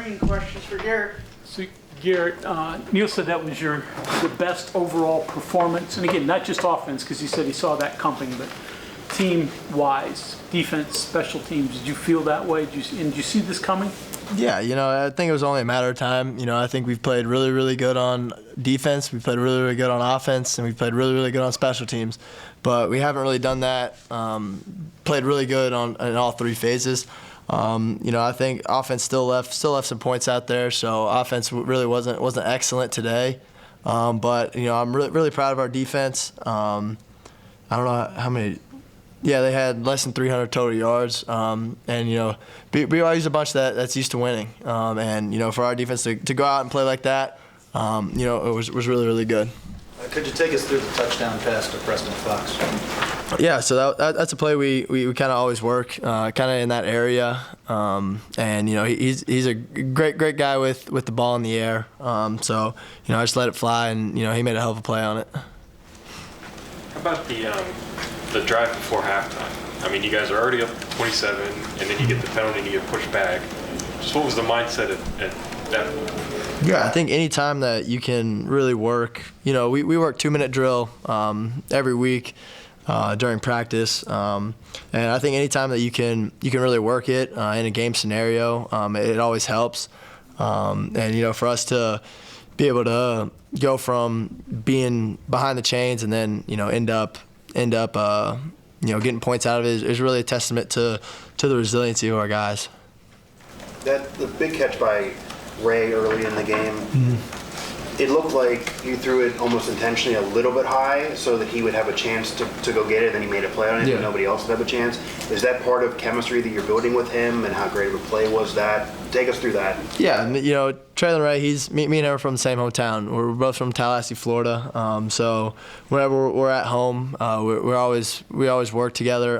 Greene, questions for Garrett. So, Garrett, Neil said that was the best overall performance, and again, not just offense, because he said he saw that coming, but team-wise, defense, special teams. Did you feel that way? Did you see this coming? Yeah, I think it was only a matter of time. I think we've played really, really good on defense. We played really, really good on offense, and we played really, really good on special teams. But we haven't really done that. Played really good in all three phases. I think offense still left some points out there. So offense really wasn't excellent today. But I'm really proud of our defense. I don't know how many. Yeah, they had less than 300 total yards, and BYU's a bunch that's used to winning, and for our defense to go out and play like that, it was really, really good. Could you take us through the touchdown pass to Preston Fox? Yeah, so that's a play we kind of always work, kind of in that area, and he's a great guy with the ball in the air, so I just let it fly, and he made a hell of a play on it. How about the drive before halftime? I mean, you guys are already up 27, and then you get the penalty and you get pushed back. Just what was the mindset at that point? Yeah, I think any time that you can really work, we work 2-minute drill every week during practice, and I think any time that you can really work it in a game scenario, it always helps. And for us to be able to go from being behind the chains and then end up getting points out of it is really a testament to the resiliency of our guys. The big catch by Ray early in the game, it looked like you threw it almost intentionally a little bit high so that he would have a chance to go get it, and then he made a play on it, and nobody else would have a chance. Is that part of chemistry that you're building with him, and how great of a play was that? Take us through that. Yeah, Traylon Ray, me and him are from the same hometown. We're both from Tallahassee, Florida. So whenever we're at home, we always work together.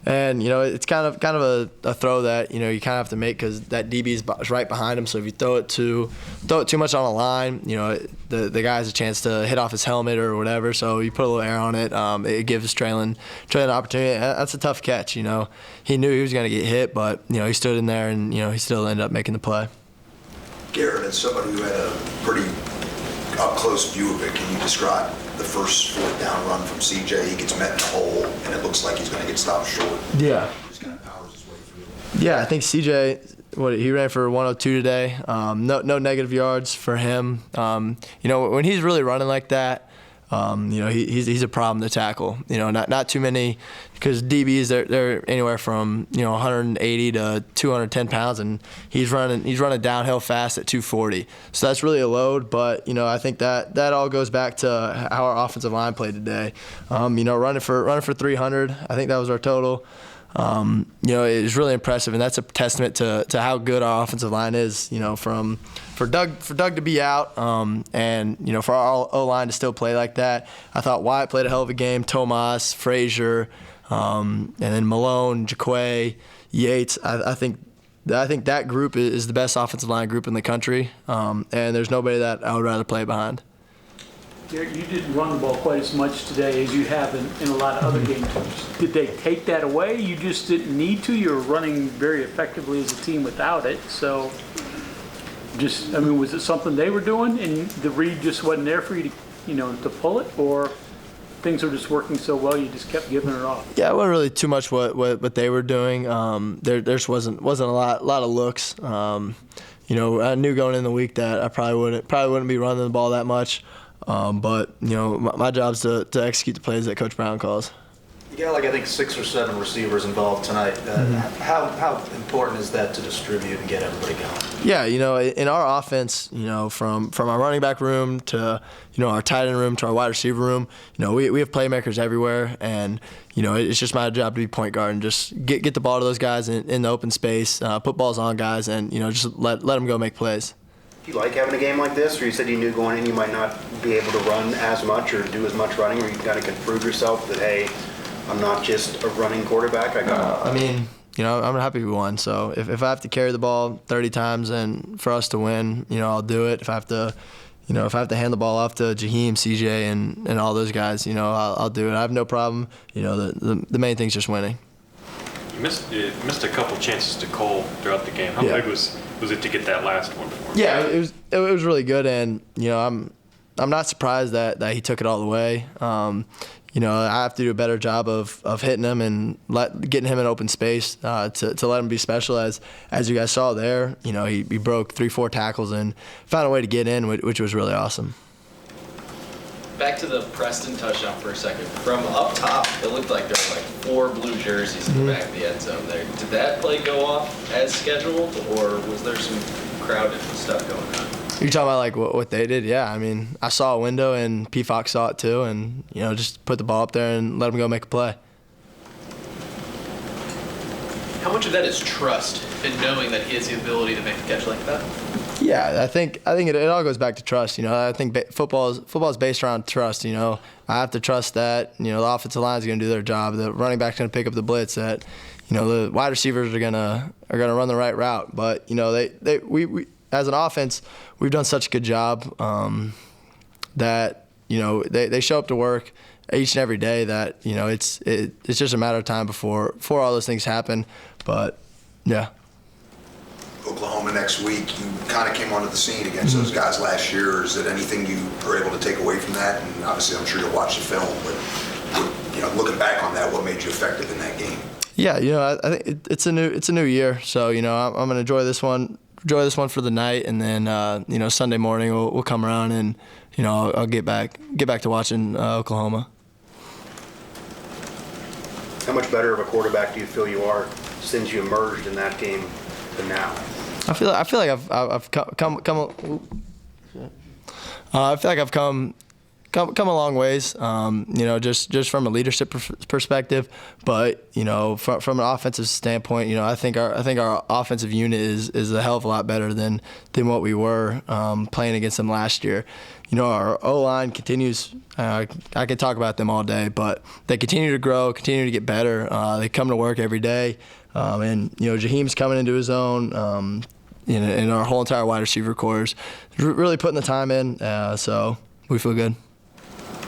And it's kind of a throw that you kind of have to make because that DB is right behind him. So if you throw it too much on the line, the guy has a chance to hit off his helmet or whatever. So you put a little air on it. It gives Traylon an opportunity. That's a tough catch. He knew he was going to get hit, but he stood in there and he still ended up making the play. Garrett, as somebody who had a pretty up close view of it, can you describe the first fourth down run from CJ? He gets met in the hole, and it looks like he's going to get stopped short. Yeah. He just kind of powers his way through. Yeah, I think CJ, he ran for 102 today. No negative yards for him. When he's really running like that, he's a problem to tackle. Not too many, because DBs they're anywhere from 180 to 210 pounds, and he's running downhill fast at 240. So that's really a load. But I think that all goes back to how our offensive line played today. Running for 300. I think that was our total. It was really impressive, and that's a testament to how good our offensive line is. For Doug to be out, and for our O-line to still play like that. I thought Wyatt played a hell of a game. Tomas, Frazier, and then Malone, Jaquay, Yates. I think that group is the best offensive line group in the country, and there's nobody that I would rather play behind. You didn't run the ball quite as much today as you have in a lot of other games. Did they take that away? You just didn't need to? You were running very effectively as a team without it. So, was it something they were doing and the read just wasn't there for you to pull it? Or things were just working so well you just kept giving it off? Yeah, it wasn't really too much what they were doing. There just wasn't a lot of looks. I knew going in the week that I probably wouldn't be running the ball that much. But my job's to execute the plays that Coach Brown calls. You got I think 6 or 7 receivers involved tonight. How important is that to distribute and get everybody going? Yeah, in our offense, from our running back room to our tight end room to our wide receiver room, we have playmakers everywhere, and it's just my job to be point guard and just get the ball to those guys in the open space, put balls on guys, and just let them go make plays. Do you like having a game like this, where you said you knew going in you might not be able to run as much or do as much running, where you kind of can prove yourself that, hey, I'm not just a running quarterback? I'm happy we won. So if I have to carry the ball 30 times and for us to win, I'll do it. If I have to, hand the ball off to Jaheim, CJ, and all those guys, I'll do it. I have no problem. The main thing's just winning. You missed a couple chances to Cole throughout the game. How big was it to get that last one for him? Yeah, it was really good, and I'm not surprised that he took it all the way. I have to do a better job of hitting him and getting him in open space to let him be special. As you guys saw there, he broke 3-4 tackles and found a way to get in, which was really awesome. Back to the Preston touchdown for a second. From up top, it looked like there were like 4 blue jerseys in the back of the end zone there. Did that play go off as scheduled, or was there some crowded stuff going on? You're talking about like what they did? Yeah, I mean, I saw a window and P. Fox saw it too, and just put the ball up there and let him go make a play. How much of that is trust in knowing that he has the ability to make a catch like that? Yeah, I think it all goes back to trust. I think football is based around trust. I have to trust that the offensive line is going to do their job, the running back's going to pick up the blitz, that the wide receivers are gonna run the right route. But we as an offense, we've done such a good job that they show up to work each and every day, that it's just a matter of time before all those things happen. But yeah. Oklahoma next week, you kind of came onto the scene against those guys last year. Is it anything you are able to take away from that? And obviously, I'm sure you'll watch the film, but looking back on that, what made you effective in that game? Yeah, I think it's a new year, so I'm gonna enjoy this one for the night, and then Sunday morning we'll come around and I'll get back to watching Oklahoma. How much better of a quarterback do you feel you are since you emerged in that game than now? I feel like I've come a long ways. Just from a leadership perspective, but from an offensive standpoint, I think our offensive unit is a hell of a lot better than what we were playing against them last year. Our O-line continues. I could talk about them all day, but they continue to grow, continue to get better. They come to work every day, and Jaheim's coming into his own. And our whole entire wide receiver corps is really putting the time in, so we feel good.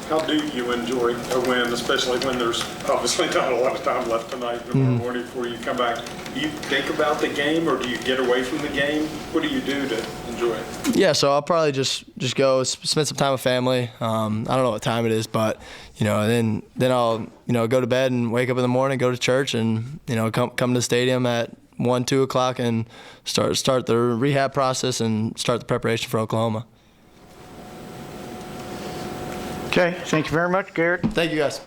How do you enjoy a win, especially when there's obviously not a lot of time left tonight tomorrow morning before you come back? Do you think about the game, or do you get away from the game? What do you do to enjoy it? Yeah, so I'll probably just go spend some time with family. I don't know what time it is, but then I'll go to bed and wake up in the morning, go to church, and come to the stadium at 1-2 o'clock and start the rehab process and start the preparation for Oklahoma. Okay, thank you very much, Garrett. Thank you, guys.